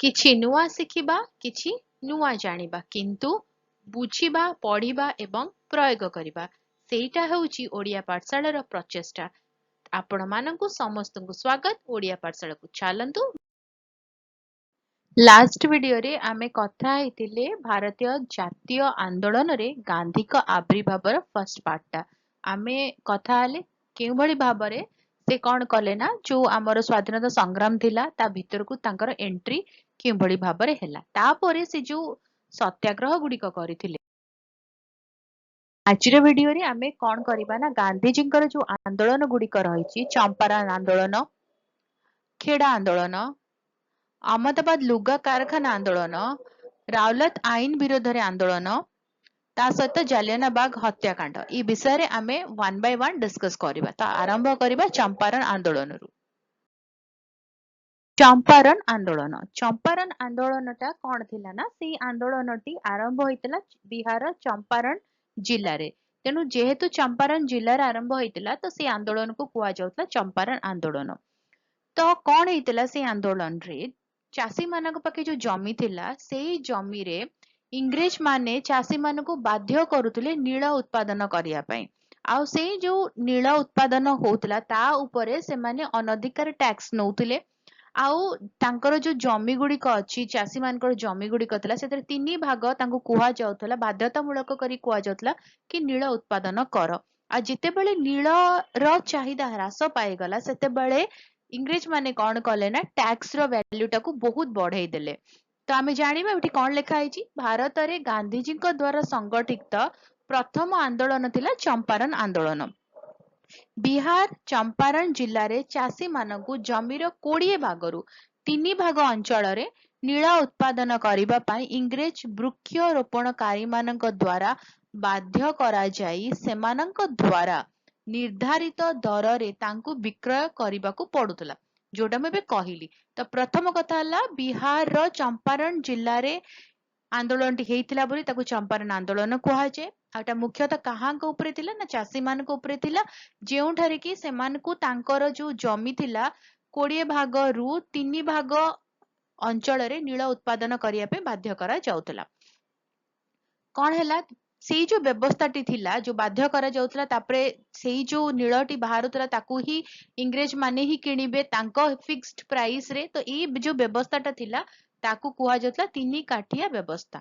କିଛି ନୂଆ ଶିଖିବା, କିଛି ନୂଆ ଜାଣିବା, କିନ୍ତୁ ବୁଝିବା, ପଢିବା ଏବଂ ପ୍ରୟୋଗ କରିବା, ସେଇଟା ହେଉଛି ଓଡ଼ିଆ ପାଠଶାଳାର ପ୍ରଚେଷ୍ଟା। ଆପଣମାନଙ୍କୁ ସମସ୍ତଙ୍କୁ ସ୍ୱାଗତ ଓଡ଼ିଆ ପାଠଶାଳାକୁ। ଚାଲନ୍ତୁ, ଲାଷ୍ଟ ଭିଡିଓରେ ଆମେ କଥା ହେଇଥିଲେ ଭାରତୀୟ ଜାତୀୟ ଆନ୍ଦୋଳନରେ ଗାନ୍ଧୀଙ୍କ ଆବିର୍ଭାବର ଫର୍ଷ୍ଟ ପାର୍ଟଟା। ଆମେ କଥା ହେଲେ କେଉଁଭଳି ଭାବରେ ସେ କଣ କଲେ ନା, ଯୋଉ ଆମର ସ୍ୱାଧୀନତା ସଂଗ୍ରାମ ଥିଲା ତା ଭିତରକୁ ତାଙ୍କର ଏଣ୍ଟ୍ରି କେଉଁଭଳି ଭାବରେ ହେଲା, ତାପରେ ସେ ଯୋଉ ସତ୍ୟାଗ୍ରହ ଗୁଡିକ କରିଥିଲେ। ଆଜିର ଭିଡିଓରେ ଆମେ କଣ କରିବା ନା, ଗାନ୍ଧୀଜୀଙ୍କର ଯୋଉ ଆନ୍ଦୋଳନ ଗୁଡିକ ରହିଛି, ଚମ୍ପାରଣ ଆନ୍ଦୋଳନ, ଖେଡା ଆନ୍ଦୋଳନ, अहमदाबाद लुगा कारखाना आंदोलन, रावलत आईन विरोध आंदोलन, ता सहित जालियानाबाग हत्याकांड, ई विषय आम वन बाय वन डिस्कस करबा। तो आरंभ करबा चंपारण आंदोलन रु। चंपारण आंदोलनटा कौन थिला ना, से आंदोलनटी आरंभ होइतला बिहार चंपारण जिल्ला रे। तेणु जेहेतु चंपारण जिल्ला रे आरंभ होइतला, तो से आंदोलन को कुआ जाउतला चंपारण आंदोलन। तो कौन होइतला से आंदोलन रे, चाषी मानक पाखे जो जमी थिला, सेई जमी रे इंग्रेज माने चाषी मानक बाध्य करुतले नील उत्पादन करिया पई। आउ से जो नील उत्पादन होउतला ता उपरे से माने अनधिकार टैक्स नउतले। आउ तांकर जो जमी गुड़िक अच्छी, चाषी मानकर जमी गुड़िक थिला, सेतरे 3 भाग तांको कुहा जाउतला, बाध्यतामूलक करी कुहा जाउतला कि नील उत्पादन कर। आ जितेबेले नील र चाहिदा ह्रास पाइगला, सेतेबेले इंग्रेज माने कौन कले ना, टैक्स रो वैल्यू टाकू बहुत बढ़ाई देले। तो आमे जानिबा एठी कौन लिखा है, भारत रे गांधीजी द्वारा संगठित प्रथम आंदोलन थिला चंपारण आंदोलन। बिहार चंपारण जिल्ला रे चाषी मानकु जमीर 20 भागरु 3 भाग अंचल रे नील उत्पादन करिबा पई इंग्रेज वृक्षरोपणकारी मानक द्वारा बाध्य करा जाई, सेमानक द्वारा निर्धारित दर रे तांकु विक्रय करिबाकू पडुतला, जोटा मैं कहली। तो प्रथम कथा हला, बिहार रो चंपारण जिल्ला रे आंदोलन टी हेइतिला बोली ताकू चंपारण आंदोलन कुहा जाय। आटा मुख्यतः काहांक उपरे थिला ना, चाषी मानक उपरे थिला, जेउठारे कि सेमानकू तांकर जो जमी थिला 20 भाग रु 3 भाग अंचल रे नील उत्पादन करिया पे बाध्य करा जाउतला। कौन हैला, सेई जो व्यवस्थाटी थिला, जो बाध्य करा जाउतला, तापरे सेई जो नीलटी बाहरुतला ताकू ही इंग्रेज माने ही किनिबे तांको फिक्स्ड प्राइस रे। तो ई जो व्यवस्थाटा थिला ताकू कुहा जाउतला 3 काठिया व्यवस्था।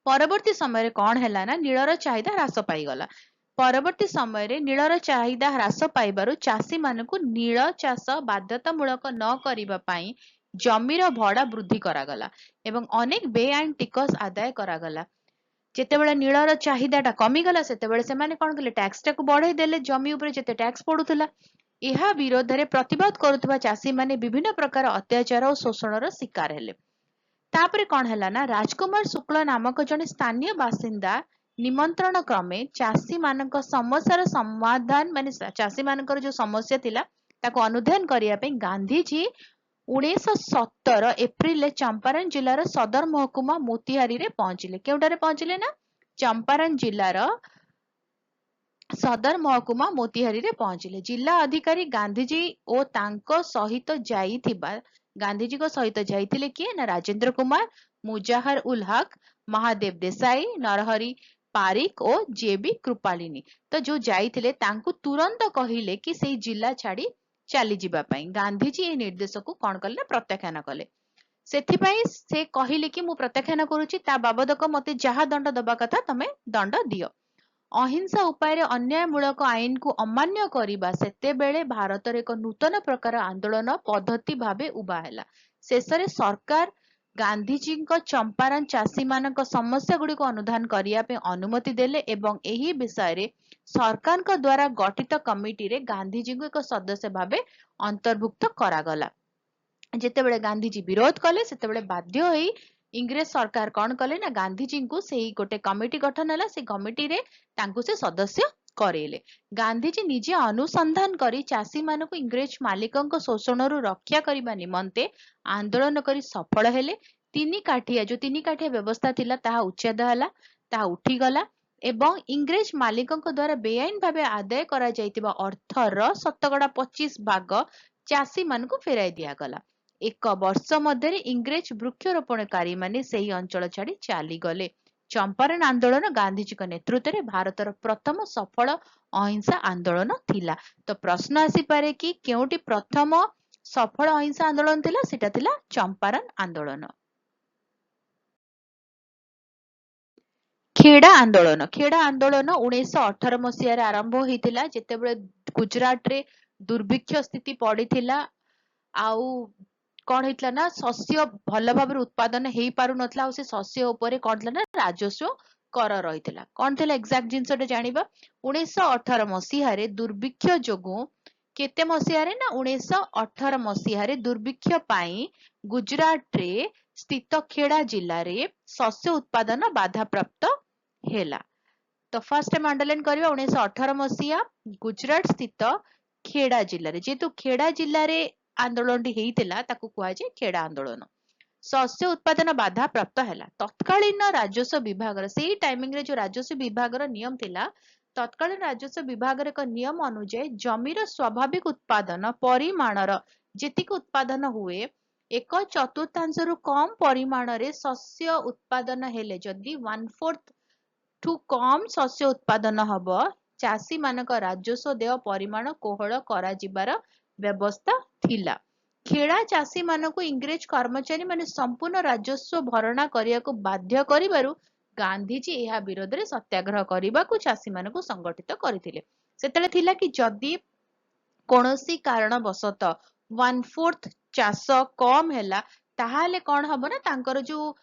परवर्ती समय रे कौन हैला ना, नीलर चाहिदा ह्रास पाइगला। परवर्ती समय रे नीलर चाहिदा ह्रास पाइबारु चाषी मानकू नील चाष बाध्यतामूलक न करिबा पई जमीर भड़ा वृद्धि करागला एवं अनेक बेआईन टिकस आदाय करागला। जेतेबेले नीलर चाहिदाटा कमिगला, सेतेबेले सेमाने कौन कले, टैक्स टाकू बढ़ाई देले, जमी उपरे जेते टैक्स पड़ुतला। एहा विरोध रे प्रतिवाद करुतबा चाषी माने विभिन्न प्रकार अत्याचार और शोषणर शिकार हेले। तापरे कौन हैला ना, राजकुमार शुक्ल नामक जने स्थानीय बासिंदा निमंत्रण क्रमे चाषी मानक समस्यार समाधान, माने चाषी मानकर जो समस्या थिला ताको अनुध्यान करिया पे गांधीजी 1917 एप्रिल चंपारण जिल्लार सदर महकुमा मोतिहारी रे पहुंचिले। केउटारे पहुंचिले ना, चंपारण जिल्लार सदर महकुमा मोतिहारी रे पहुंचिले। जिला अधिकारी गांधीजी ओ तांको सहित जाईथिबा, गांधीजी को सहित जाईथिले किए ना, राजेंद्र कुमार, मुजाहर उल हक, महादेव देसाई, नरहरि पारिक और जेबी कृपालिनी। तो जो जाईथिले तांको तुरंत कहिले कि सेई जिला छाड़ी चली जिबा पई। गांधीजी ए निर्देश को कौन कले, प्रत्याख्यान कले। सेथिपाई से कहिले कि मु प्रत्याख्यान करूची, ता बाबदक मते जहा दंड दबा कथा तमे दंड दियो। अहिंसा उपाय अन्यायमूलक आईन को अमान्य करिबा सेतेबेले भारत रे एक नूतन प्रकार आंदोलन पद्धति भाबे उबा हैला। शेषरे सरकार गांधीजी चंपारण चाषी मानक समस्या गुड़ी को अनुधान करिया पे अनुमति देले एवं एही विषय रे सरकार का द्वारा गठित कमिटी रे गांधीजी को एक सदस्य भाबे अंतर्भुक्त करागला। जेतेबेले गांधीजी विरोध कले, सेतेबेले बाध्य होई इंग्रेज सरकार कौन कले ना, गांधीजी को सेही गोटे कमिटी गठन हला, से कमिटी रे तांकु से सदस्य करेले। गांधीजी निजे अनुसंधान करी चाषी मानक इंग्रेज मालिकंक शोषणरू रक्षा करिबा निमंते आंदोलन करी सफल हेले। 3 काठिया जो 3 काठिया व्यवस्था थिला ताहा उच्छेद हला, ताहा उठी गला एवं इंग्रेज मालिकंक द्वारा बेआईन भाबे आदाय करा जाइतिबा अर्थर 25% भाग चाषी मानकु फेराई दिया गला। एक वर्ष मध्य इंग्रेज वृक्षरोपणकारी माने सेही अंचल छाड़ी चलीगले। चंपारण आंदोलन गांधीजी नेतृत्व में भारतर प्रथम सफल अहिंसा आंदोलन थिला। तो प्रश्न आसी पारे कि केउटी प्रथम सफल अहिंसा आंदोलन थिला? सेटा थिला चंपारण आंदोलन। खेड़ा आंदोलन 1918 मसीह आरंभ होइतिला जेतेबेले गुजरात रे दुर्भिक्ष स्थिति पड़िथिला। आउ कौन होइतिला ना शस्य भल भाव उत्पादन हेई पारु नथला। आ से शस्य उपरे कौन थिला ना राजस्व कर रहितिला। कौन थिला एक्जाक्ट जिंसटे जानिबा। 1918 मसीह रे दुर्भिक्ष जोगु केते मसीह रे ना 1918 मसीह रे दुर्भिक्ष पाई गुजरात रे स्थित खेड़ा जिल्ला रे शस्य उत्पादन बाधा प्राप्त हेला। तो फर्स्ट टाइम अंडरलाइन करबा 1918 मसीहा गुजरात स्थित खेड़ा जिल्ला रे जेतु खेड़ा जिल्ला रे आंदोलन टी हेइतिला ताकू कुआ जे खेड़ा आंदोलन। शस्य उत्पादन बाधा प्राप्त हैला। तत्कालीन राजस्व विभाग सेही टाइमिंग रे जो राजस्व विभाग नियम थिला तत्कालीन राजस्व विभाग एक नियम अनुଯାयी जमीर स्वाभाविक उत्पादन परिमाणर जेतिक उत्पादन हुए 1/4 रु कम परिमाण रे शस्य उत्पादन हेले जदि 1/4 ठू कम शस्य उत्पादन हब चासी मानक राजस्व देय परिमाण कोहल करा जिबार व्यवस्था थिला। खेड़ा चासी मानक इंग्रेज कर्मचारी माने संपूर्ण राजस्व भरणा करिया को बाध्य करिबारु गांधीजी यह विरोध रे सत्याग्रह करने को चासी मानक संगठित करथिले। सेतेले थिला कि जदि कोनोसी कारणवशत 1/4 चाष कम हैला ताहाले कौन हबो ना तांकर जो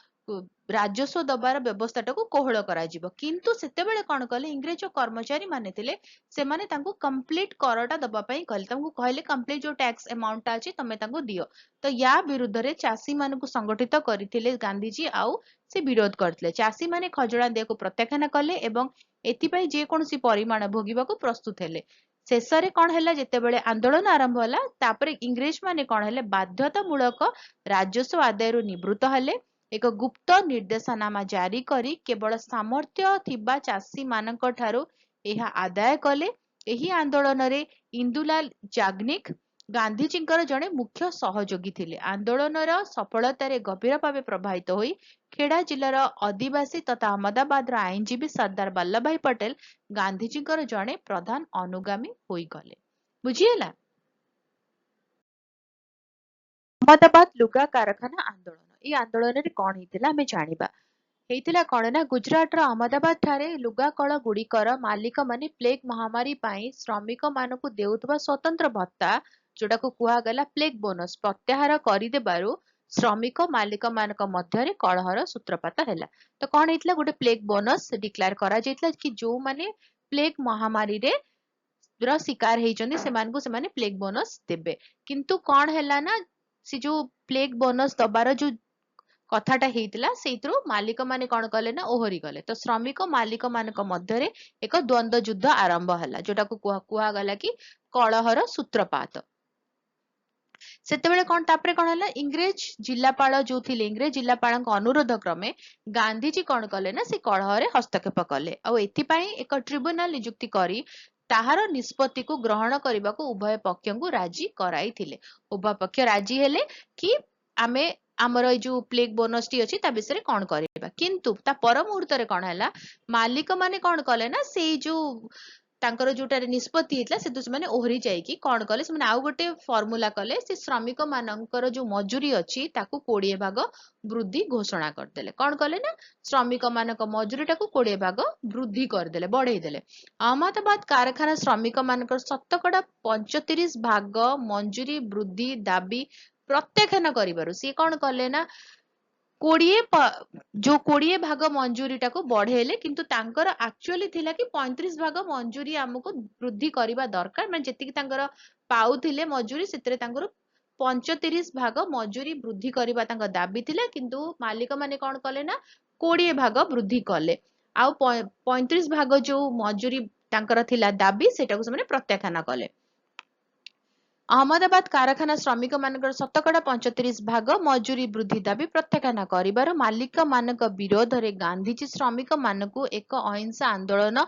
राजस्व दबार व्यवस्था टाको कोहल करा जिवो। किंतु सेतेबेले कौन कले इंग्रेज कर्मचारी माने थिले से माने तांको कंप्लीट करटा दबा पई कहले तांको कहले कंप्लीट जो टैक्स अमाउंट अछि तमे तांको दियो। तो या विरुद्ध रे चासी मानकु संगठित करथिले गांधीजी आउ से विरोध करथिले। चासी माने खजणा देको प्रत्याख्यान कले एवं एथि पई जे कोनोसी परिमाण भोगिबाको प्रस्तुत हेले। शेषरे कौन हैला जेतेबेले आंदोलन आरंभ होला तापरे इंग्रेज माने कौन हेले बाध्यतामूलक राजस्व आदायरु निवृत्त हेले। एक गुप्त निर्देशनामा जारी करी केवल सामर्थ्य थिबा चासी मानक ठारू एहा आदाय कले। एही आंदोलन रे इंदुलाल याग्निक गांधीजींकर जड़े मुख्य सहयोगी थिले। आंदोलनर सफलतार गभीर भाव प्रभावित होई खेड़ा जिल्लार आदिवासी तथा अहमदाबाद आईनजीवी सरदार वल्लभ भाई पटेल गांधीजींकर जड़े प्रधान अनुगामी होई गले। बुझीला। अहमदाबाद लुगा कारखाना आंदोलन ये आंदोलन रे कौन हितिला हमें जानिबा। हेतिला कौन ना गुजरात रो अहमदाबाद ठारे लुगा कल गुड़िकर मालिक माने प्लेग महामारी पाई श्रमिक मानकु देउतबा स्वतंत्र भत्ता जोटा को कुहा गला प्लेग बोनस प्रत्याहार करिदेबारु श्रमिक मालिक मानक मध्यरे कलहर सूत्रपात हैला। तो कौन हेतिला गोटे प्लेग बोनस डिक्लेयर करा जैतला कि जो माने प्लेग महामारी रे रो शिकार हेइचंदी सेमानकु सेमाने प्लेग बोनस देबे। किंतु कौन हैला ना से जो प्लेग बोनस दबार जो कथाटा हेइतिला सेइतरो मालिक माने कौन कले ना ओहरी गले। तो श्रमिक मालिक मानक मध्यरे एक द्वंद्व युद्ध आरंभ हैला जोटा को कुहा गला कि कलहर सूत्रपात। सेतेबेले कौन तापरे कौन हैला इंग्रेज जिल्लापाल जो थिले इंग्रेज जिल्लापाल अनुरोध क्रमे गांधीजी कौन कले ना से कलहरे हस्तक्षेप कले। आ एथि पई एक ट्रिब्यूनल नियुक्ति करी ताहार निष्पत्ति को ग्रहण करने को उभय पक्ष को राजी कराई थिले। उभय पक्ष राजी हेले कि आमे आमर जो प्लेग बोनस टी अछि ता विषय कौन करबा। किंतु ता पर मुहूर्त रे कौन हैला मालिक माने कौन कले ना से जो तांकर जोटा निष्पत्ति हेतला से माने ओहरी जाई कि कौन कले से माने आउ गोटे फार्मूला कले से श्रमिक मानकर जो मजूरी अछि ताकू 20 भाग वृद्धि घोषणा करदेले। कौन कले ना श्रमिक मानक मजूरी टाकू 20 भाग वृद्धि करदेले बढ़ाई देले। अहमदाबाद कारखाना श्रमिक मानकर 35% भाग मंजूरी वृद्धि दाबी प्रत्याख्यान करिबारु सी कौन कले ना 20 भाग मंजूरी टाको बढ़ेले। किंतु तांकर एक्चुअली थिला कि 35 भाग मंजूरी हमको वृद्धि करिबा दरकार माने जेतिक तांकर पाउथिले मजूरी सेतरे तांकर 35 भाग मजूरी वृद्धि करिबा तांकर दाबी थिला। किंतु मालिक माने कौन कले ना 20 भाग वृद्धि कले। आउ 35 भाग जो मजूरी तांकर थिला दाबी सेटाको से माने प्रत्याख्यान कले। अहमदाबाद कारखाना श्रमिक मानकर 35% भाग मजूरी वृद्धि दाबी प्रत्याख्यान करिबार मालिक मानक विरोध रे गांधीजी श्रमिक मानकु एक अहिंसा आंदोलन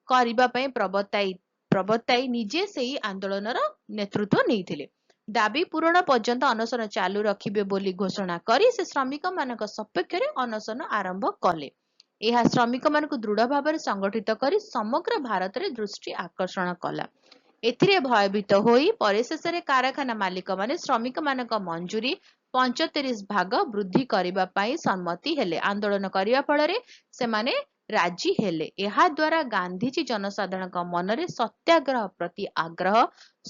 करिबा पई प्रवर्ताई निजे सेही आंदोलन नेतृत्व नैथिले। ଦାବି ପୂରଣ ପର୍ଯ୍ୟନ୍ତ ଅନଶନ ଚାଲୁ ରଖିବେ ବୋଲି ଘୋଷଣା କରି ସେ ଶ୍ରମିକମାନଙ୍କ ସପକ୍ଷରେ ଅନଶନ ଆରମ୍ଭ କଲେ। ଏହା ଶ୍ରମିକମାନଙ୍କୁ ଦୃଢ ଭାବରେ ସଂଗଠିତ କରି ସମଗ୍ର ଭାରତରେ ଦୃଷ୍ଟି ଆକର୍ଷଣ କଲା। ଏଥିରେ ଭୟଭୀତ ହୋଇ ପରିଶେଷରେ କାରଖାନା ମାଲିକମାନେ ଶ୍ରମିକମାନଙ୍କ ମଞ୍ଜୁରୀ 35 ଭାଗ ବୃଦ୍ଧି କରିବା ପାଇଁ ସମ୍ମତି ହେଲେ। ଆନ୍ଦୋଳନ କରିବା ଫଳରେ ସେମାନେ ରାଜି ହେଲେ। ଏହା ଦ୍ୱାରା ଗାନ୍ଧିଜୀ ଜନସାଧାରଣଙ୍କ ମନରେ ସତ୍ୟାଗ୍ରହ ପ୍ରତି ଆଗ୍ରହ,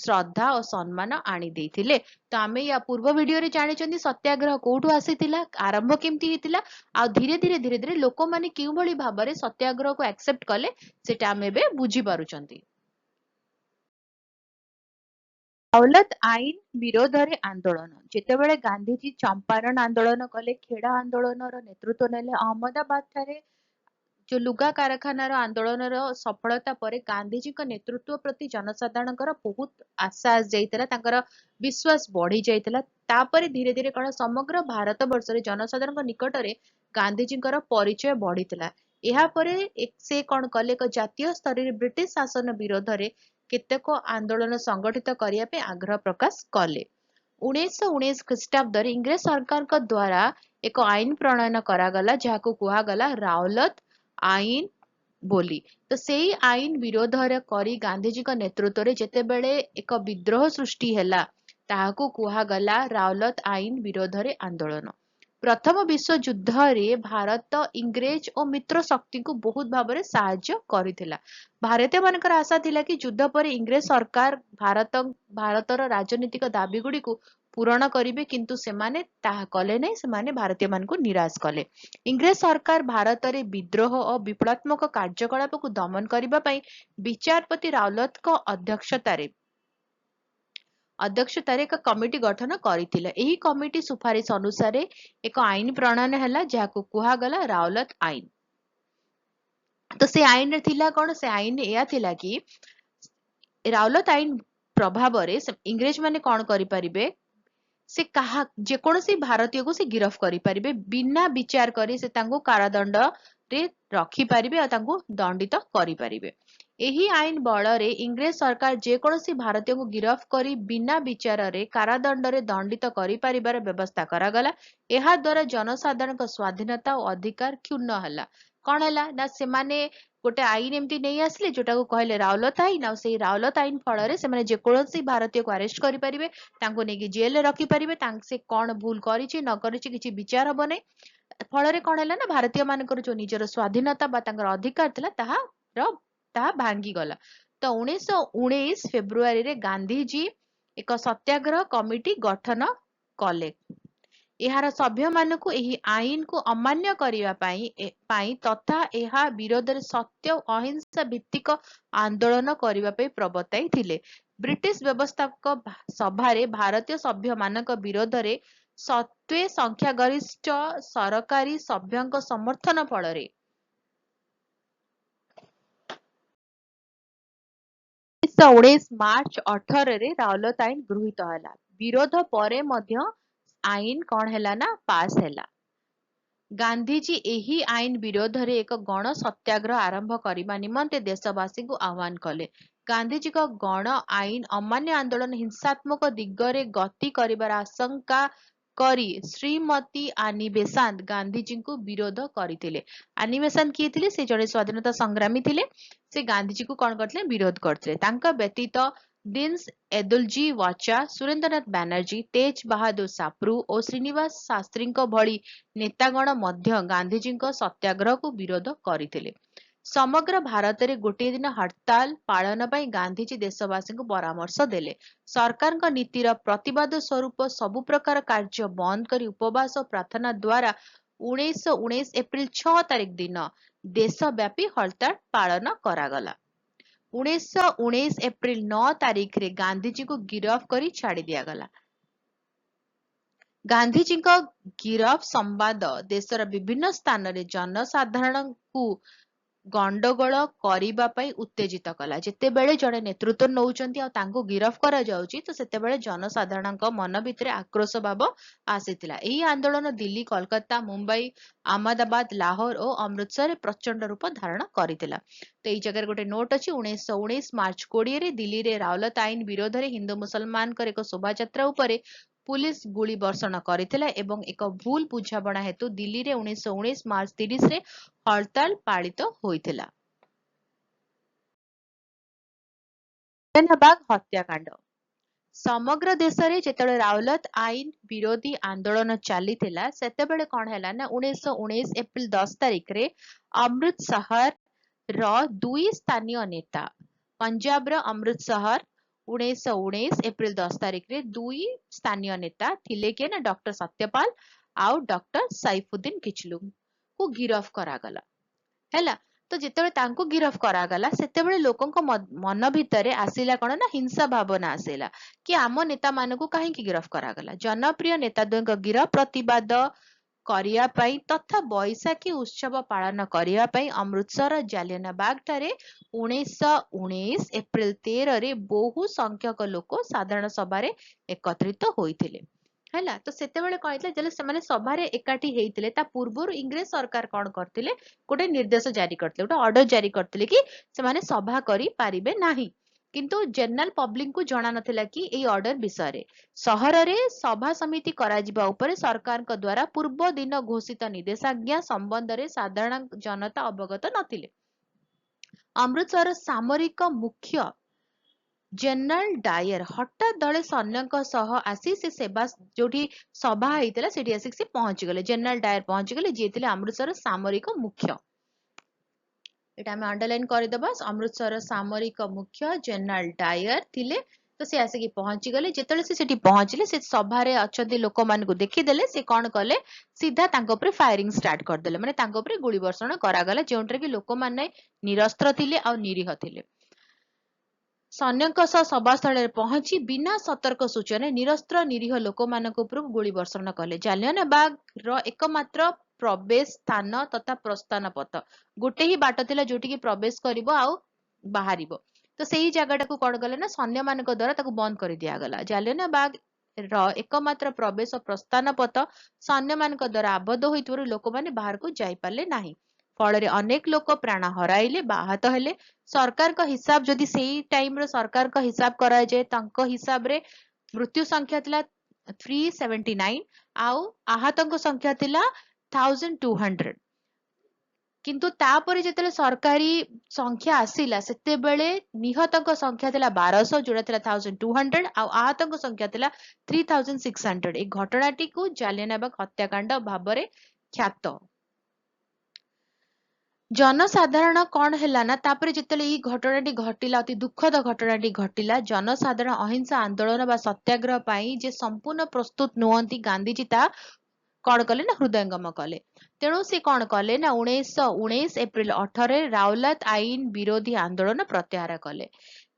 ଶ୍ରଦ୍ଧା ଓ ସମ୍ମାନ ଆଣି ଦେଇଥିଲେ। ତ ଆମେ ୟା ପୂର୍ବ ଭିଡିଓରେ ଜାଣିଛନ୍ତି ସତ୍ୟାଗ୍ରହ କୋଉଠୁ ଆସିଥିଲା, ଆରମ୍ଭ କେମିତି ହେଇଥିଲା, ଆଉ ଧୀରେ ଧୀରେ ଲୋକମାନେ କେଉଁଭଳି ଭାବରେ ସତ୍ୟାଗ୍ରହକୁ ଆକ୍ସେପ୍ଟ କଲେ ସେଟା ଆମେ ଏବେ ବୁଝିପାରୁଛନ୍ତି। ରାଉଲତ ଆଇନ ବିରୋଧରେ ଆନ୍ଦୋଳନ। ଯେତେବେଳେ ଗାନ୍ଧିଜୀ ଚମ୍ପାରଣ ଆନ୍ଦୋଳନ କଲେ, ଖେଡା ଆନ୍ଦୋଳନର ନେତୃତ୍ୱ ନେଲେ, ଅହମ୍ମଦାବାଦ ଠାରେ ଯୋଉ ଲୁଗା କାରଖାନାର ଆନ୍ଦୋଳନର ସଫଳତା ପରେ ଗାନ୍ଧିଜୀଙ୍କ ନେତୃତ୍ୱ ପ୍ରତି ଜନସାଧାରଣଙ୍କର ବହୁତ ଆଶା ଆସିଯାଇଥିଲା, ତାଙ୍କର ବିଶ୍ୱାସ ବଢି ଯାଇଥିଲା। ତାପରେ ଧୀରେ ଧୀରେ କଣ ସମଗ୍ର ଭାରତ ବର୍ଷରେ ଜନସାଧାରଣଙ୍କ ନିକଟରେ ଗାନ୍ଧିଜୀଙ୍କର ପରିଚୟ ବଢିଥିଲା। ଏହାପରେ ସେ କଣ କଲେ, ଏକ ଜାତୀୟ ସ୍ତରରେ ବ୍ରିଟିଶ ଶାସନ ବିରୋଧରେ କେତେକ ଆନ୍ଦୋଳନ ସଂଗଠିତ କରିବା ପାଇଁ ଆଗ୍ରହ ପ୍ରକାଶ କଲେ। 1919 ଖ୍ରୀଷ୍ଟାବ୍ଦରେ ଇଂରେଜ ସରକାରଙ୍କ ଦ୍ୱାରା ଏକ ଆଇନ ପ୍ରଣୟନ କରାଗଲା, ଯାହାକୁ କୁହାଗଲା ରାଉଲତ ଆଇନ ବୋଲି। ତ ସେଇ ଆଇନ ବିରୋଧରେ କରି ଗାନ୍ଧିଜୀଙ୍କ ନେତୃତ୍ୱରେ ଯେତେବେଳେ ଏକ ବିଦ୍ରୋହ ସୃଷ୍ଟି ହେଲା, ତାହାକୁ କୁହାଗଲା ରାଉଲତ ଆଇନ ବିରୋଧରେ ଆନ୍ଦୋଳନ। ପ୍ରଥମ ବିଶ୍ୱଯୁଦ୍ଧରେ ଭାରତ ଇଂରେଜ ଓ ମିତ୍ର ଶକ୍ତିଙ୍କୁ ବହୁତ ଭାବରେ ସାହାଯ୍ୟ କରିଥିଲା। ଭାରତୀୟମାନଙ୍କର ଆଶା ଥିଲା କି ଯୁଦ୍ଧ ପରେ ଇଂରେଜ ସରକାର ଭାରତର ରାଜନୈତିକ ଦାବି ଗୁଡିକୁ ପୂରଣ କରିବେ, କିନ୍ତୁ ସେମାନେ ତାହା କଲେ ନାହିଁ। ସେମାନେ ଭାରତୀୟମାନଙ୍କୁ ନିରାଶ କଲେ। ଇଂରେଜ ସରକାର ଭାରତରେ ବିଦ୍ରୋହ ଓ ବିପ୍ଳବାତ୍ମକ କାର୍ଯ୍ୟକଳାପକୁ ଦମନ କରିବା ପାଇଁ ବିଚାରପତି ରାଉଲତଙ୍କ ଅଧ୍ୟକ୍ଷତାରେ ଏକ କମିଟି ଗଠନ କରିଥିଲେ। ଏହି କମିଟି ସୁପାରିଶ ଅନୁସାରେ ଏକ ଆଇନ ପ୍ରଣୟନ ହେଲା, ଯାହାକୁ କୁହାଗଲା ରାଉଲତ ଆଇନ। ତ ସେ ଆଇନରେ ଥିଲା କଣ? ସେ ଆଇନ ଏହା ଥିଲା କି ରାଉଲତ ଆଇନ ପ୍ରଭାବରେ ଇଂରେଜ ମାନେ କଣ କରିପାରିବେ, ସେ ଯେକୌଣସି ଭାରତୀୟକୁ ସେ ଗିରଫ କରିପାରିବେ, ବିନା ବିଚାର କରି ସେ ତାଙ୍କୁ କାରାଦଣ୍ଡରେ ରଖିପାରିବେ ଆଉ ତାଙ୍କୁ ଦଣ୍ଡିତ କରିପାରିବେ। ଏହି ଆଇନ ବଳରେ ଇଂରେଜ ସରକାର ଯେକୌଣସି ଭାରତୀୟଙ୍କୁ ଗିରଫ କରି ବିନା ବିଚାରରେ କାରାଦଣ୍ଡରେ ଦଣ୍ଡିତ କରିପାରିବାର ବ୍ୟବସ୍ଥା କରାଗଲା। ଏହା ଦ୍ୱାରା ଜନସାଧାରଣଙ୍କ ସ୍ୱାଧୀନତା ଓ ଅଧିକାର କ୍ଷୁଣ୍ଣ ହେଲା। କଣ ହେଲା ନା, ସେମାନେ ଗୋଟେ ଆଇନ ଏମିତି ନେଇ ଆସିଲେ ଯୋଉଟାକୁ କହିଲେ ରାଉଲତ ଆଇନ। ଆଉ ସେଇ ରାଉଲତ ଆଇନ ଫଳରେ ସେମାନେ ଯେକୌଣସି ଭାରତୀୟକୁ ଆରେଷ୍ଟ କରିପାରିବେ, ତାଙ୍କୁ ନେଇକି ଜେଲରେ ରଖିପାରିବେ, ସେ କଣ ଭୁଲ କରିଛି ନ କରିଛି କିଛି ବିଚାର ହବ ନାହିଁ। ଫଳରେ କଣ ହେଲା ନା, ଭାରତୀୟ ମାନଙ୍କର ଯୋଉ ନିଜର ସ୍ୱାଧୀନତା ବା ତାଙ୍କର ଅଧିକାର ଥିଲା ତାହା ଭାଙ୍ଗିଗଲା। ତ 1919 ଫେବୃଆରୀରେ ଗାନ୍ଧିଜୀ ଏକ ସତ୍ୟାଗ୍ରହ କମିଟି ଗଠନ କଲେ। ଏହାର ସଭ୍ୟମାନଙ୍କୁ ଏହି ଆଇନକୁ ଅମାନ୍ୟ କରିବା ପାଇଁ ତଥା ଏହା ବିରୋଧରେ ସତ୍ୟ ଓ ଅହିଂସା ଭିତ୍ତିକ ଆନ୍ଦୋଳନ କରିବା ପାଇଁ ପ୍ରବର୍ତ୍ତାଇଥିଲେ। ବ୍ରିଟିଶ ବ୍ୟବସ୍ଥାପକ ସଭାରେ ଭାରତୀୟ ସଭ୍ୟମାନଙ୍କ ବିରୋଧରେ ସତ୍ତ୍ୱେ ସଂଖ୍ୟାଗରିଷ୍ଠ ସରକାରୀ ସଭ୍ୟଙ୍କ ସମର୍ଥନ ଫଳରେ 1919 ମାର୍ଚ୍ଚ 18ରେ ରାଉଲତ ଆଇନ ଗୃହୀତ ହେଲା। ବିରୋଧ ପରେ ମଧ୍ୟ ଆଇନ କଣ ହେଲା ନା, ପାସ୍ ହେଲା। ଗାନ୍ଧିଜୀ ଏହି ଆଇନ ବିରୋଧରେ ଏକ ଗଣ ସତ୍ୟାଗ୍ରହ ଆରମ୍ଭ କରିବା ନିମନ୍ତେ ଦେଶବାସୀଙ୍କୁ ଆହ୍ୱାନ କଲେ। ଗାନ୍ଧିଜୀଙ୍କ ଗଣ ଆଇନ ଅମାନ୍ୟ ଆନ୍ଦୋଳନ ହିଂସାତ୍ମକ ଦିଗରେ ଗତି କରିବାର ଆଶଙ୍କା କରି ଶ୍ରୀମତୀ ଆନି ବେସାନ୍ତ ଗାନ୍ଧିଜୀଙ୍କୁ ବିରୋଧ କରିଥିଲେ। ଆନି ବେସାନ୍ତ କିଏ ଥିଲେ? ସେ ଜଣେ ସ୍ୱାଧୀନତା ସଂଗ୍ରାମୀ ଥିଲେ। ସେ ଗାନ୍ଧିଜୀଙ୍କୁ କଣ କରିଥିଲେ? ବିରୋଧ କରିଥିଲେ। ତାଙ୍କ ବ୍ୟତୀତ ଦିନ୍ସ ଏଦୁଲଜୀ ୱାଚା, ସୁରେନ୍ଦ୍ରନାଥ ବାନାର୍ଜୀ, ତେଜ ବାହାଦୁର ସାପ୍ରୁ ଓ ଶ୍ରୀନିବାସ ଶାସ୍ତ୍ରୀଙ୍କ ଭଳି ନେତାଗଣ ମଧ୍ୟ ଗାନ୍ଧିଜୀଙ୍କ ସତ୍ୟାଗ୍ରହକୁ ବିରୋଧ କରିଥିଲେ। ସମଗ୍ର ଭାରତରେ ଗୋଟିଏ ଦିନ ହରତାଳ ପାଳନ ପାଇଁ ଗାନ୍ଧିଜୀ ଦେଶବାସୀଙ୍କୁ ପରାମର୍ଶ ଦେଲେ। ସରକାରଙ୍କ ନୀତିର ପ୍ରତିବାଦ ସ୍ୱରୂପ ସବୁ ପ୍ରକାର କାର୍ଯ୍ୟ ବନ୍ଦ କରି ଉପବାସ ଓ ପ୍ରାର୍ଥନା ଦ୍ୱାରା 1919 ଏପ୍ରିଲ 6 ତାରିଖ ଦିନ ଦେଶବ୍ୟାପୀ ହରତାଳ ପାଳନ କରାଗଲା। 1919 ଏପ୍ରିଲ 9 ତାରିଖରେ ଗାନ୍ଧିଜୀଙ୍କୁ ଗିରଫ କରି ଛାଡି ଦିଆଗଲା। ଗାନ୍ଧିଜୀଙ୍କ ଗିରଫ ସମ୍ବାଦ ଦେଶର ବିଭିନ୍ନ ସ୍ଥାନରେ ଜନସାଧାରଣଙ୍କୁ ଗଣ୍ଡଗୋଳ କରିବା ପାଇଁ ଉତ୍ତେଜିତ କଲା। ଯେତେବେଳେ ଜଣେ ନେତୃତ୍ୱ ନେଉଛନ୍ତି ଆଉ ତାଙ୍କୁ ଗିରଫ କରାଯାଉଛି ତ ସେତେବେଳେ ଜନସାଧାରଣଙ୍କ ମନ ଭିତରେ ଆକ୍ରୋଶ ଭାବ ଆସିଥିଲା। ଏହି ଆନ୍ଦୋଳନ ଦିଲ୍ଲୀ, କୋଲକାତା, ମୁମ୍ବାଇ, ଅହମ୍ମଦାବାଦ, ଲାହୋର ଓ ଅମୃତସରରେ ପ୍ରଚଣ୍ଡ ରୂପ ଧାରଣ କରିଥିଲା। ତ ଏଇ ଜାଗାରେ ଗୋଟେ ନୋଟ ଅଛି, 1919 ମାର୍ଚ୍ଚ 20ରେ ଦିଲ୍ଲୀରେ ରାଉଲତ ଆଇନ ବିରୋଧରେ ହିନ୍ଦୁ ମୁସଲମାନଙ୍କର ଏକ ଶୋଭାଯାତ୍ରା ଉପରେ ପୁଲିସ ଗୁଳି ବର୍ଷଣ କରିଥିଲା ଏବଂ ଏକ ଭୁଲ ବୁଝାମଣା ହେତୁ ଦିଲ୍ଲୀରେ 1919 ମାର୍ଚ୍ଚ 30ରେ ହରତାଳ ପାଳିତ ହୋଇଥିଲା। ଜାଲିଆନାବାଗ ହତ୍ୟାକାଣ୍ଡ। ସମଗ୍ର ଦେଶରେ ଯେତେବେଳେ ରାଉଲତ ଆଇନ ବିରୋଧୀ ଆନ୍ଦୋଳନ ଚାଲିଥିଲା ସେତେବେଳେ କଣ ହେଲା ନା 1919 ଏପ୍ରିଲ 10 ତାରିଖରେ ଅମୃତସର ର ଦୁଇ ସ୍ଥାନୀୟ ନେତା, ପଞ୍ଜାବର ଅମୃତସର 1919 ଏପ୍ରିଲ 10 ତାରିଖରେ ଦୁଇ ସ୍ଥାନୀୟ ନେତା ଥିଲେ କିଏ ନା ଡକ୍ଟର ସତ୍ୟପାଲ ଆଉ ଡକ୍ଟର ସୈଫୁଦ୍ଦିନ କିଚଲୁଙ୍କୁ ଗିରଫ କରାଗଲା। ହେଲା, ତ ଯେତେବେଳେ ତାଙ୍କୁ ଗିରଫ କରାଗଲା ସେତେବେଳେ ଲୋକଙ୍କ ମନ ଭିତରେ ଆସିଲା କଣ ନା ହିଂସା ଭାବନା ଆସିଲା କି ଆମ ନେତା ମାନଙ୍କୁ କାହିଁକି ଗିରଫ କରାଗଲା। ଜନପ୍ରିୟ ନେତା ଦ୍ୱୟଙ୍କ ଗିରଫ ପ୍ରତିବାଦ କରିବା ପାଇଁ ତଥା ବୈଶାଖୀ ଉତ୍ସବ ପାଳନ କରିବା ପାଇଁ ଅମୃତସର ଜାଲିଆନାବାଗ ଠାରେ 1919 ଏପ୍ରିଲ 13ରେ ବହୁ ସଂଖ୍ୟକ ଲୋକ ସାଧାରଣ ସଭାରେ ଏକତ୍ରିତ ହୋଇଥିଲେ। ହେଲା, ତ ସେତେବେଳେ କଣ ହେଇଥିଲା ଯେତେବେଳେ ସେମାନେ ସଭାରେ ଏକାଠି ହେଇଥିଲେ ତା ପୂର୍ବରୁ ଇଂରେଜ ସରକାର କଣ କରିଥିଲେ, ଗୋଟେ ନିର୍ଦ୍ଦେଶ ଜାରି କରିଥିଲେ, ଗୋଟେ ଅର୍ଡର ଜାରି କରିଥିଲେ କି ସେମାନେ ସଭା କରି ପାରିବେ ନାହିଁ। କିନ୍ତୁ ଜେନେରାଲ ପବ୍ଲିକଙ୍କୁ ଜଣା ନଥିଲା କି ଏଇ ଅର୍ଡର ବିଷୟରେ। ସହରରେ ସଭା ସମିତି କରାଯିବା ଉପରେ ସରକାରଙ୍କ ଦ୍ୱାରା ପୂର୍ବ ଦିନ ଘୋଷିତ ନିର୍ଦ୍ଦେଶାଜ୍ଞା ସମ୍ବନ୍ଧରେ ସାଧାରଣ ଜନତା ଅବଗତ ନଥିଲେ। ଅମୃତସର ସାମରିକ ମୁଖ୍ୟ ଜେନେରାଲ ଡାୟର ହଠାତ୍ ଦଳେ ସୈନ୍ୟଙ୍କ ସହ ଆସି ସେ ସେବା ଯୋଉଠି ସଭା ହେଇଥିଲା ସେଠି ଆସିକି ସେ ପହଞ୍ଚିଗଲେ। ଜେନେରାଲ ଡାୟର ପହଞ୍ଚିଗଲେ, ଯିଏ ଥିଲେ ଅମୃତସର ସାମରିକ ମୁଖ୍ୟ। ଏଟା ଆମେ ଅଣ୍ଡରଲାଇନ କରିଦବା। ଅମୃତସର ସାମରିକ ମୁଖ୍ୟ ଜେନେରାଲ ଡାୟର ଥିଲେ। ତ ସେ ଆସିକି ପହଞ୍ଚିଗଲେ। ଯେତେବେଳେ ସେ ସେଠି ପହଞ୍ଚିଲେ ସେ ସଭାରେ ଅଛନ୍ତି ଲୋକମାନଙ୍କୁ ଦେଖିଦେଲେ, ସେ କଣ କଲେ ସିଧା ତାଙ୍କ ଉପରେ ଫାୟରିଂ ଷ୍ଟାର୍ଟ କରିଦେଲେ, ମାନେ ତାଙ୍କ ଉପରେ ଗୁଳି ବର୍ଷଣ କରାଗଲା ଯେଉଁଥିରେ କି ଲୋକମାନେ ନିରସ୍ତ୍ର ଥିଲେ ଆଉ ନିରୀହ ଥିଲେ। ସୈନ୍ୟଙ୍କ ସହ ସଭାସ୍ଥଳରେ ପହଞ୍ଚି ବିନା ସତର୍କ ସୂଚନା ନିରସ୍ତ୍ର ନିରୀହ ଲୋକମାନଙ୍କ ଉପରକୁ ଗୁଳି ବର୍ଷଣ କଲେ। ଜାଲିଆନାବାଗର એકમાત્ર ପ୍ରବେଶ ସ୍ଥାନ ତଥା ପ୍ରସ୍ଥାନ ପଥ ଗୋଟେ ହିଁ ବାଟ ଥିଲା ଯୋଉଠିକି ପ୍ରବେଶ କରିବ ଆଉ ବାହାରିବ। ତ ସେଇ ଜାଗାଟାକୁ କଣ କଲେ ନା ସୈନ୍ୟମାନଙ୍କ ଦ୍ୱାରା ତାକୁ ବନ୍ଦ କରି ଦିଆଗଲା। ଜାଲିଆନାବାଗ ର एकमात्र ପ୍ରବେଶ ପ୍ରସ୍ଥାନ ପଥ ସୈନ୍ୟମାନଙ୍କ ଦ୍ୱାରା ଆବଦ୍ଧ ହୋଇଥିବାରୁ ଲୋକମାନେ ବାହାରକୁ ଯାଇପାରିଲେ ନାହିଁ। ଫଳରେ ଅନେକ ଲୋକ ପ୍ରାଣ ହରାଇଲେ ବା ଆହତ ହେଲେ। ସରକାରଙ୍କ ହିସାବ ଯଦି ସେଇ ଟାଇମର ସରକାରଙ୍କ ହିସାବ କରାଯାଏ ତାଙ୍କ ହିସାବରେ ମୃତ୍ୟୁ ସଂଖ୍ୟା ଥିଲା 379 ଆଉ ଆହତଙ୍କ ସଂଖ୍ୟା ଥିଲା 1200। କିନ୍ତୁ ତାପରେ ଯେତେବେଳେ ସରକାରୀ ସଂଖ୍ୟା ଆସିଲା ସେତେବେଳେ ନିହତଙ୍କ ସଂଖ୍ୟା ଥିଲା 1200 ଯୋଉଟା ଥିଲା 1200 ଆଉ ଆହତଙ୍କ ସଂଖ୍ୟା ଥିଲା 3600। এই ଘଟଣାଟିକୁ ଜାଲିଆନାବାଗ ହତ୍ୟାକାଣ୍ଡ ଭାବରେ ଖ୍ୟାତ। ଜନସାଧାରଣ କଣ ହେଲା ନା ତାପରେ ଯେତେବେଳେ ଏଇ ଘଟଣାଟି ଘଟିଲା, ଅତି ଦୁଃଖଦ ଘଟଣାଟି ଘଟିଲା, ଜନସାଧାରଣ ଅହିଂସା ଆନ୍ଦୋଳନ ବା ସତ୍ୟାଗ୍ରହ ପାଇଁ ଯେ ସମ୍ପୂର୍ଣ୍ଣ ପ୍ରସ୍ତୁତ ନୁହନ୍ତି ଗାନ୍ଧିଜୀ ତା କଣ କଲେ ନା ହୃଦୟଙ୍ଗମ କଲେ। ତେଣୁ ସେ କଣ କଲେ ନା 1919 ଏପ୍ରିଲ 18ରେ ରାଉଲତ ଆଇନ ବିରୋଧୀ ଆନ୍ଦୋଳନ ପ୍ରତ୍ୟାହାର କଲେ।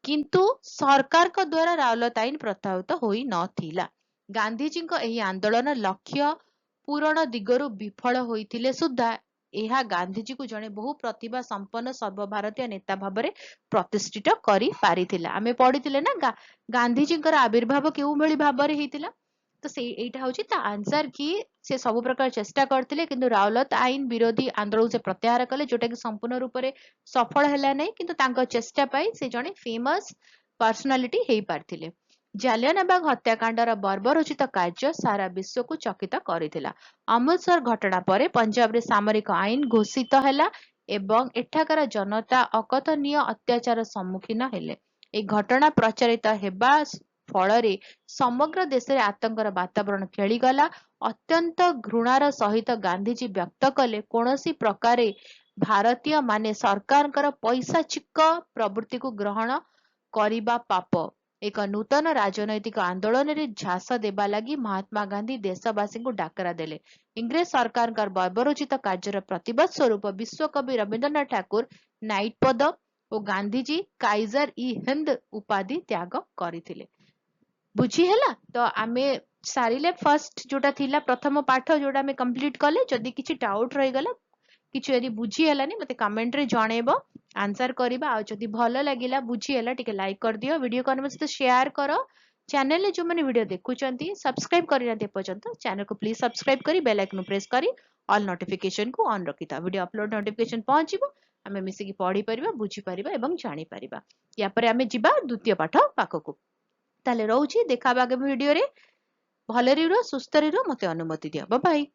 କିନ୍ତୁ ସରକାରଙ୍କ ଦ୍ୱାରା ରାଉଲତ ଆଇନ ପ୍ରତ୍ୟାହୃତ ହୋଇ ନଥିଲା। ଗାନ୍ଧିଜୀଙ୍କ ଏହି ଆନ୍ଦୋଳନ ଲକ୍ଷ୍ୟ ପୂରଣ ଦିଗରୁ ବିଫଳ ହୋଇଥିଲେ ସୁଦ୍ଧା ଏହା ଗାନ୍ଧିଜୀକୁ ଜଣେ ବହୁ ପ୍ରତିଭା ସମ୍ପନ୍ନ ସର୍ବଭାରତୀୟ ନେତା ଭାବରେ ପ୍ରତିଷ୍ଠିତ କରି ପାରିଥିଲା। ଆମେ ପଢିଥିଲେ ନା ଗାନ୍ଧିଜୀଙ୍କର ଆବିର୍ଭାବ କେଉଁଭଳି ଭାବରେ ହେଇଥିଲା। ତ ସେଇ ଏଇଟା ହଉଛି ତା ଆନ୍ସର କି ସେ ସବୁ ପ୍ରକାର ଚେଷ୍ଟା କରିଥିଲେ କିନ୍ତୁ ରାଉଲତ ଆଇନ ବିରୋଧୀ ଆନ୍ଦୋଳନ ସେ ପ୍ରତ୍ୟାହାର କଲେ, ଯୋଉଟା କି ସମ୍ପୂର୍ଣ୍ଣ ରୂପରେ ସଫଳ ହେଲା ନାହିଁ। କିନ୍ତୁ ତାଙ୍କ ଚେଷ୍ଟା ପାଇଁ ସେ ଜଣେ ଫେମସ ପର୍ସନାଲିଟି ହେଇପାରିଥିଲେ। ଜାଲିଆନାବାଗ ହତ୍ୟାକାଣ୍ଡର ବର୍ବରୋଚିତ କାର୍ଯ୍ୟ ସାରା ବିଶ୍ୱକୁ ଚକିତ କରିଥିଲା। ଅମୃତସର ଘଟଣା ପରେ ପଞ୍ଜାବରେ ସାମରିକ ଆଇନ ଘୋଷିତ ହେଲା ଏବଂ ଏଠାକାର ଜନତା ଅକଥନୀୟ ଅତ୍ୟାଚାର ସମ୍ମୁଖୀନ ହେଲେ। ଏହି ଘଟଣା ପ୍ରଚାରିତ ହେବା ଫଳରେ ସମଗ୍ର ଦେଶରେ ଆତଙ୍କର ବାତାବରଣ ଖେଳିଗଲା। ଅତ୍ୟନ୍ତ ଘୃଣାର ସହିତ ଗାନ୍ଧିଜୀ ବ୍ୟକ୍ତ କଲେ କୌଣସି ପ୍ରକାରେ ଭାରତୀୟ ମାନେ ସରକାରଙ୍କର ପୈଶାଚିକ ପ୍ରବୃତ୍ତିକୁ ଗ୍ରହଣ କରିବା ପାପ। ଏକ ନୂତନ ରାଜନୈତିକ ଆନ୍ଦୋଳନରେ ଝାସ ଦେବା ଲାଗି ମହାତ୍ମା ଗାନ୍ଧୀ ଦେଶବାସୀଙ୍କୁ ଡାକରା ଦେଲେ। ଇଂରେଜ ସରକାରଙ୍କର ବର୍ବରୋଚିତ କାର୍ଯ୍ୟର ପ୍ରତିବାଦ ସ୍ୱରୂପ ବିଶ୍ୱକବି ରବୀନ୍ଦ୍ରନାଥ ଠାକୁର ନାଇଟ ପଦ ଓ ଗାନ୍ଧିଜୀ କାଇଜର ଇ ହିନ୍ଦ ଉପାଧି ତ୍ୟାଗ କରିଥିଲେ। ବୁଝି ହେଲା? ତ ଆମେ ସାରିଲେ ଫାର୍ଷ୍ଟ ଯୋଉଟା ଥିଲା ପ୍ରଥମ ପାଠ ଯୋଉଟା ଆମେ କମ୍ପ୍ଲିଟ କଲେ। ଯଦି କିଛି ଡାଉଟ ରହିଗଲା କିଛି ଯଦି ବୁଝି ହେଲାନି ମତେ କमेଣ୍ଟ ରେ ଜଣେଇବ आंसर करबा आ जदि भल लागिला बुझी हैला टिके लाइक कर दियो वीडियो को सहित शेयर करो चैनल जो मैंने वीडियो देखुचंती सब्सक्राइब करना पर्यंत चैनल को प्लीज सब्सक्राइब करी बेल आइकन प्रेस करी ऑल नोटिफिकेशन को ऑन रखिता वीडियो अपलोड नोटिफिकेशन पहुंचबो आमे मिसिकी पढ़ी परिबा बुझी परिबा एवं जानि परिबा या पर आमे जिबा द्वितीय पाठ पाखकु ताले रहउची देखा आगामी वीडियो रे भलरे रो सुस्थ रे रो मते अनुमति दियो बाय बाय।